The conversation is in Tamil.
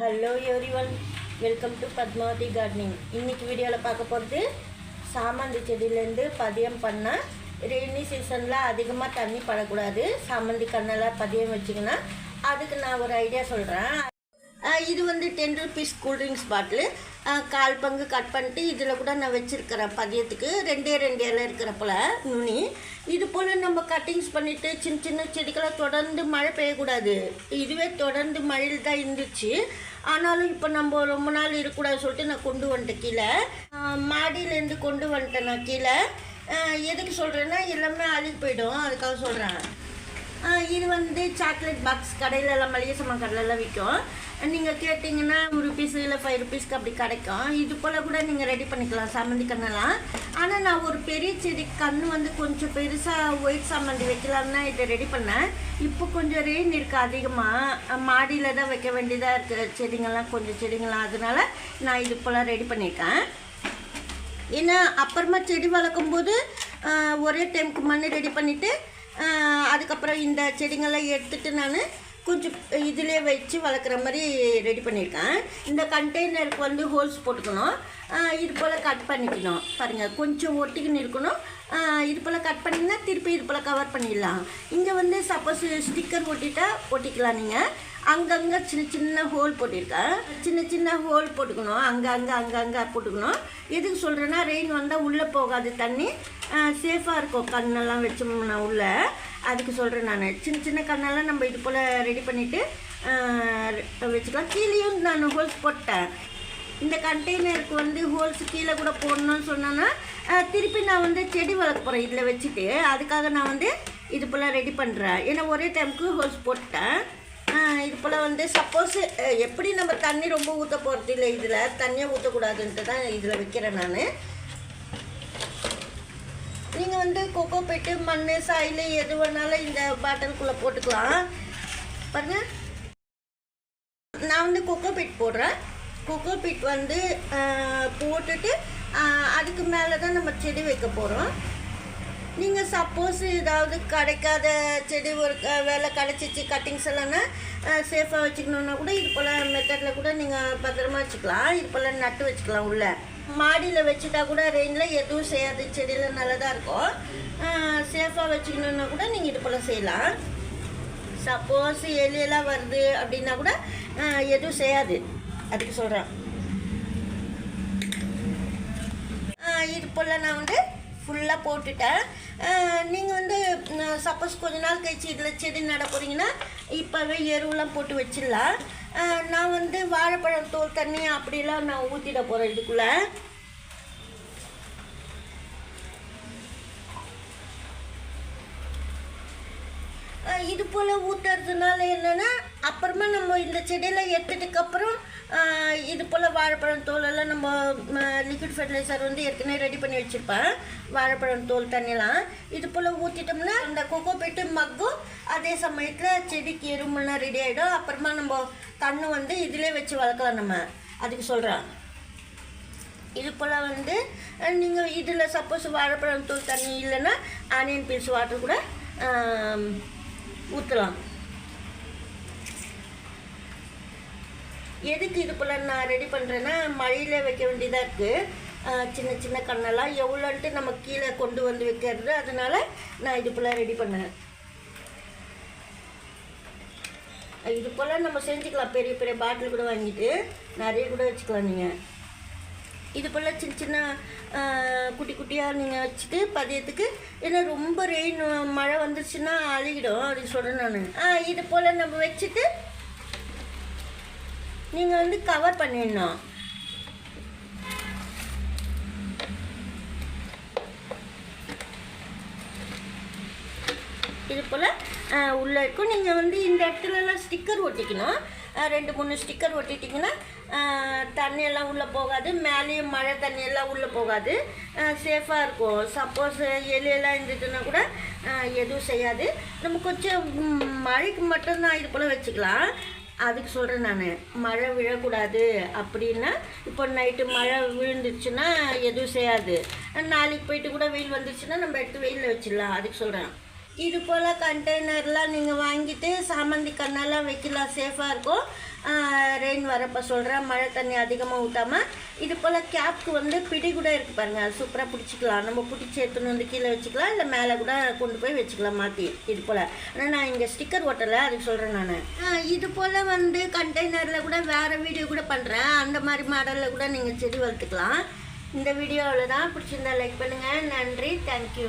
Hello everyone, welcome to Padmavathi gardening. இன்றைக்கி வீடியோவில் பார்க்க போகிறது சாமந்தி செடியிலேருந்து பதியம் பண்ணால் ரெய்னி சீசனில் அதிகமாக தண்ணி படக்கூடாது. சாமந்தி கண்ணெல்லாம் பதியம் வச்சிங்கன்னா அதுக்கு நான் ஒரு ஐடியா சொல்கிறேன். இது வந்து 10 rupees கூல்ட்ரிங்க்ஸ் பாட்டிலு. 1/4 பங்கு கட் பண்ணிட்டு இதில் கூட நான் வச்சுருக்கிறேன் பதியத்துக்கு. 2 இலை இருக்கிறப்பல நுனி. இது போல் நம்ம கட்டிங்ஸ் பண்ணிவிட்டு சின்ன சின்ன செடிகளை தொடர்ந்து மழை பெய்யக்கூடாது. இதுவே தொடர்ந்து மழையில் தான் இருந்துச்சு. ஆனாலும் இப்போ நம்ம ரொம்ப நாள் இருக்கக்கூடாது சொல்லிட்டு நான் கொண்டு வந்துட்டேன் கீழே. மாடியிலேருந்து கொண்டு வந்துட்டேன் நான் கீழே. எதுக்கு சொல்கிறேன்னா எல்லாமே அழுகி போயிடும், அதுக்காக சொல்கிறேன். இது வந்து சாக்லேட் பாக்ஸ் கடையிலலாம் மளிகை சாமான் கடையிலலாம் விற்கும். நீங்கள் கேட்டிங்கன்னா ₹1 இல்லை 5 rupeesக்கு அப்படி கிடைக்கும். இது போல் கூட நீங்கள் ரெடி பண்ணிக்கலாம் சாமந்தி கண்ணெல்லாம். ஆனால் நான் ஒரு பெரிய செடி கன்று வந்து கொஞ்சம் பெருசாக ஒயிட் சாமந்தி வைக்கலாம்னா இதை ரெடி பண்ணேன். இப்போ கொஞ்சம் ரெயின் இருக்குது அதிகமாக, மாடியில் தான் வைக்க வேண்டியதாக இருக்குது செடிங்கள்லாம், கொஞ்சம் செடிங்கள்லாம். அதனால நான் இது போல் ரெடி பண்ணியிருக்கேன். ஏன்னா அப்புறமா செடி வளர்க்கும் போது ஒரே டைமுக்கு மண் ரெடி பண்ணிவிட்டு அதுக்கப்புறம் இந்த செடிங்கள்லாம் எடுத்துகிட்டு நான் கொஞ்சம் இதிலே வச்சு வளர்க்குற மாதிரி ரெடி பண்ணியிருக்கேன். இந்த கண்டெய்னருக்கு வந்து ஹோல்ஸ் போட்டுக்கணும். இது போல் கட் பண்ணிக்கணும். பாருங்கள், கொஞ்சம் ஒட்டிக்கின்னு இருக்கணும். இது போல் கட் பண்ணிங்கன்னா திருப்பி இது போல் கவர் பண்ணிடலாம். இங்கே வந்து சப்போஸ் ஸ்டிக்கர் ஒட்டிட்டா ஒட்டிக்கலாம். நீங்கள் அங்கங்கே சின்ன சின்ன ஹோல் போட்டிருக்கேன். சின்ன சின்ன ஹோல் போட்டுக்கணும். அங்கங்கே போட்டுக்கணும். எதுக்கு சொல்கிறேன்னா ரெயின் வந்தால் உள்ளே போகாது, தண்ணி சேஃபாக இருக்கும் கண்ணெல்லாம் வச்சோம்னா உள்ளே. அதுக்கு சொல்கிறேன் நான். சின்ன சின்ன கண்ணெல்லாம் நம்ம இது போல் ரெடி பண்ணிவிட்டு வச்சுக்கலாம். கீழேயும் நான் ஹோல்ஸ் போட்டேன். இந்த கண்டெய்னருக்கு வந்து ஹோல்ஸ் கீழே கூட போடணும்னு சொன்னேன்னா திருப்பி நான் வந்து செடி வளர்க்க போகிறேன் இதில் வச்சுட்டு. அதுக்காக நான் வந்து இது போல் ரெடி பண்ணுறேன். ஏன்னா ஒரே டைமுக்கு ஹோல்ஸ் போட்டேன். இது போல் வந்து சப்போஸ் எப்படி நம்ம தண்ணி ரொம்ப ஊற்ற போகிறது இல்லை, இதில் தண்ணியாக ஊற்றக்கூடாதுன்ட்டு தான் இதில் வைக்கிறேன் நான். நீங்கள் வந்து கொக்கோ பீட்டு மண் சாயில் எது வேணாலும் இந்த பாட்டிலுக்குள்ளே போட்டுக்கலாம். பாருங்கள், நான் வந்து கொக்கோ பீட் போடுறேன். கொக்கோ பீட் வந்து போட்டுட்டு அதுக்கு மேலே தான் நம்ம செடி வைக்க போகிறோம். நீங்கள் சப்போஸ் ஏதாவது கிடைக்காத செடி ஒரு வேலை கிடச்சிச்சு கட்டிங்ஸ் எல்லாம்னா சேஃபாக வச்சுக்கணுன்னா கூட இது போல் மெத்தடில் கூட நீங்கள் பத்திரமா வச்சுக்கலாம். இது போல் நட்டு வச்சுக்கலாம். உள்ள மாடியில் வச்சுட்டா கூட ரெயினில் எதுவும் செய்யாது, செடியில் நல்லதாக இருக்கும். சேஃபாக வச்சுக்கணுன்னா கூட நீங்கள் இது போல் செய்யலாம். சப்போஸ் எலியெல்லாம் வருது அப்படின்னா கூட எதுவும் செய்யாது, அதுக்கு சொல்கிறேன். இது போல் நான் வந்து ஃபுல்லாக போட்டுட்டேன். நீங்கள் வந்து சப்போஸ் கொஞ்ச நாள் கழிச்சு இதில் செடி நட போகிறீங்கன்னா இப்போவே எருவெலாம் போட்டு வச்சிடலாம். நான் வந்து வாழைப்பழம் தோல் தண்ணி அப்படிலாம் நான் ஊற்றிட போகிறேன் இதுக்குள்ளே. இது போல் ஊற்றுறதுனால என்னென்னா அப்புறமா நம்ம இந்த செடியில் எடுத்துட்டுக்கப்புறம் இது போல் வாழைப்பழம் தோலெல்லாம் நம்ம லிக்விட் ஃபர்டிலைசர் வந்து ஏற்கனவே ரெடி பண்ணி வச்சுருப்பேன். வாழைப்பழம் தோல் தண்ணியெல்லாம் இது போல் ஊற்றிட்டோம்னா அந்த கொக்கோ பீட்டு மக்கும் அதே சமயத்தில் செடிக்கு எருமெல்லாம் ரெடி ஆகிடும். அப்புறமா நம்ம கண்ணு வந்து இதிலே வச்சு வளர்க்கலாம் நம்ம, அதுக்கு சொல்கிறேன். இது போல் வந்து நீங்கள் இதில் சப்போஸ் வாழைப்பழம் தோல் தண்ணி இல்லைன்னா ஆனியன் பீல்ஸ் வாட்டர் கூட ஊற்றலாம். எதுக்கு இது போல் நான் ரெடி பண்ணுறேன்னா மழையில் வைக்க வேண்டியதாக இருக்குது சின்ன சின்ன கண்ணெல்லாம். எவ்வளோன்ட்டு நம்ம கீழே கொண்டு வந்து வைக்கிறது, அதனால் நான் இது போல் ரெடி பண்ணேன். இது போல் நம்ம செஞ்சுக்கலாம். பெரிய பெரிய பாட்டில் கூட வாங்கிட்டு நிறைய கூட வச்சுக்கலாம். நீங்கள் இது போல் சின்ன சின்ன குட்டி குட்டியாக நீங்கள் வச்சுட்டு பதியத்துக்கு. ஏன்னா ரொம்ப ரெயின் மழை வந்துருச்சுன்னா அழுகிடும், அப்படின்னு சொல்கிறேன் நான். இது போல் நம்ம வச்சுட்டு நீங்கள் வந்து கவர் பண்ணிடணும். இது போல் உள்ளே இருக்கும். நீங்கள் வந்து இந்த இடத்துலலாம் ஸ்டிக்கர் ஒட்டிக்கணும். 2-3 ஸ்டிக்கர் ஒட்டிட்டிங்கன்னா தண்ணியெல்லாம் உள்ளே போகாது, மேலேயும் மழை தண்ணியெல்லாம் உள்ளே போகாது, சேஃபாக இருக்கும். சப்போஸ் எலியெல்லாம் இருந்துச்சுன்னா கூட எதுவும் செய்யாது. நம்ம கொஞ்சம் மழைக்கு மட்டும்தான் இது போல் வச்சுக்கலாம், அதுக்கு சொல்கிறேன் நான். மழை விழக்கூடாது அப்படின்னா இப்போ நைட்டு மழை விழுந்துச்சுன்னா எதுவும் செய்யாது. நாளைக்கு போயிட்டு கூட வெயில் வந்துச்சுன்னா நம்ம எடுத்து வெயிலில் வச்சிடலாம், அதுக்கு சொல்கிறேன். இது போல் கண்டெய்னர்லாம் நீங்கள் வாங்கிட்டு சாமந்தி கண்ணெல்லாம் வைக்கலாம், சேஃபாக இருக்கும். ரெயின் வரப்போ சொல்கிறேன், மழை தண்ணி அதிகமாக ஊற்றாமல். இது போல் கேப்க்கு வந்து பிடி கூட இருக்குது பாருங்கள், அது சூப்பராக பிடிச்சிக்கலாம். நம்ம பிடிச்சி எடுத்துன்னு வந்து கீழே வச்சுக்கலாம், இல்லை மேலே கூட கொண்டு போய் வச்சுக்கலாம் மாற்றி. இது போல் ஆனால் நான் இங்கே ஸ்டிக்கர் ஓட்டலை, அதுக்கு சொல்கிறேன் நான். இது போல் வந்து கண்டெய்னரில் கூட வேறு வீடியோ கூட பண்ணுறேன், அந்த மாதிரி மாடலில் கூட நீங்கள் செடி வளர்த்துக்கலாம். இந்த வீடியோ அவ்வளோதான். பிடிச்சிருந்தா லைக் பண்ணுங்கள். நன்றி, தேங்க்யூ.